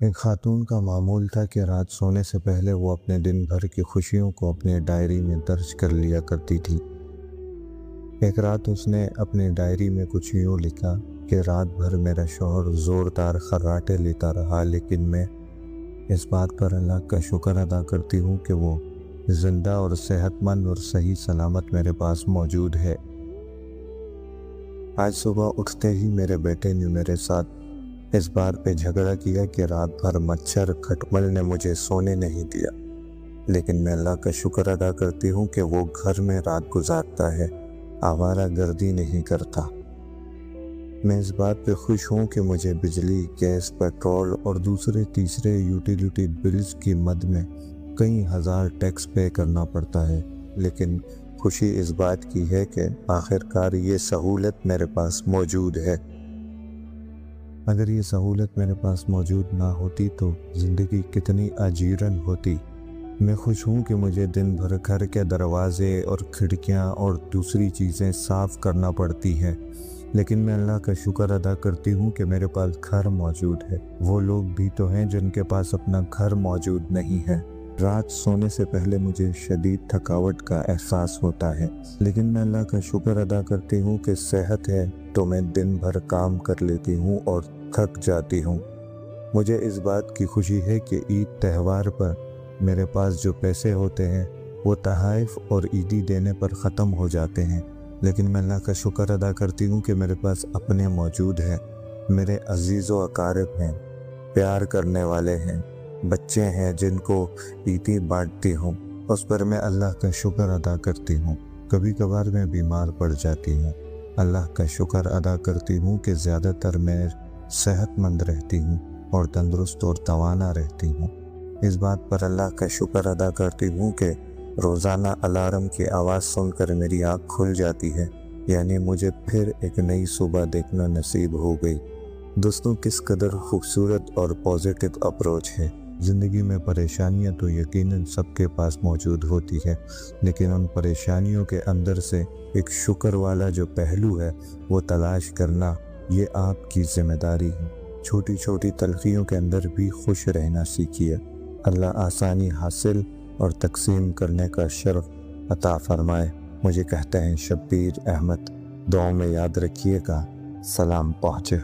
एक खातून का मामूल था कि रात सोने से पहले वो अपने दिन भर की खुशियों को अपने डायरी में दर्ज कर लिया करती थी। एक रात उसने अपनी डायरी में कुछ यूँ लिखा कि रात भर मेरा शौहर ज़ोरदार खर्राटे लेता रहा, लेकिन मैं इस बात पर अल्लाह का शुक्र अदा करती हूँ कि वो ज़िंदा और सेहतमंद और सही सलामत मेरे पास मौजूद है। आज सुबह उठते ही मेरे बेटे ने मेरे साथ इस बात पे झगड़ा किया कि रात भर मच्छर खटमल ने मुझे सोने नहीं दिया, लेकिन मैं अल्लाह का शुक्र अदा करती हूँ कि वो घर में रात गुजारता है, आवारा गर्दी नहीं करता। मैं इस बात पे खुश हूँ कि मुझे बिजली, गैस, पेट्रोल और दूसरे तीसरे यूटिलिटी बिल्स की मद में कई हज़ार टैक्स पे करना पड़ता है, लेकिन खुशी इस बात की है कि आखिरकार ये सहूलत मेरे पास मौजूद है। अगर ये सहूलत मेरे पास मौजूद ना होती तो ज़िंदगी कितनी अजीरन होती। मैं खुश हूँ कि मुझे दिन भर घर के दरवाजे और खिड़कियाँ और दूसरी चीज़ें साफ़ करना पड़ती हैं, लेकिन मैं अल्लाह का शुक्र अदा करती हूँ कि मेरे पास घर मौजूद है। वो लोग भी तो हैं जिनके पास अपना घर मौजूद नहीं है। रात सोने से पहले मुझे शदीद थकावट का एहसास होता है, लेकिन मैं अल्लाह का शुक्र अदा करती हूँ कि सेहत है तो मैं दिन भर काम कर लेती हूँ और थक जाती हूँ। मुझे इस बात की खुशी है कि ईद त्यौहार पर मेरे पास जो पैसे होते हैं वो तहाइफ और ईदी देने पर ख़त्म हो जाते हैं, लेकिन मैं अल्लाह का शुक्र अदा करती हूँ कि मेरे पास अपने मौजूद हैं, मेरे अजीज़ व अकारिब हैं, प्यार करने वाले हैं, बच्चे हैं जिनको ईदी बांटती हूँ, उस पर मैं अल्लाह का शुक्र अदा करती हूँ। कभी कभार मैं बीमार पड़ जाती हूँ, अल्लाह का शुक्र अदा करती हूँ कि ज़्यादातर मैं सेहतमंद रहती हूँ और तंदुरुस्त और तवाना रहती हूँ। इस बात पर अल्लाह का शुक्र अदा करती हूँ कि रोज़ाना अलार्म की आवाज़ सुनकर मेरी आँख खुल जाती है, यानी मुझे फिर एक नई सुबह देखना नसीब हो गई। दोस्तों, किस कदर खूबसूरत और पॉजिटिव अप्रोच है। ज़िंदगी में परेशानियां तो यकीनन सबके पास मौजूद होती है, लेकिन उन परेशानियों के अंदर से एक शुक्र वाला जो पहलू है वो तलाश करना, ये आपकी ज़िम्मेदारी है। छोटी छोटी तलखियों के अंदर भी खुश रहना सीखिए। अल्लाह आसानी हासिल और तकसीम करने का शर्फ अता फरमाए। मुझे कहते हैं शब्बीर अहमद। दुआ में याद रखिएगा। सलाम पहुँचे।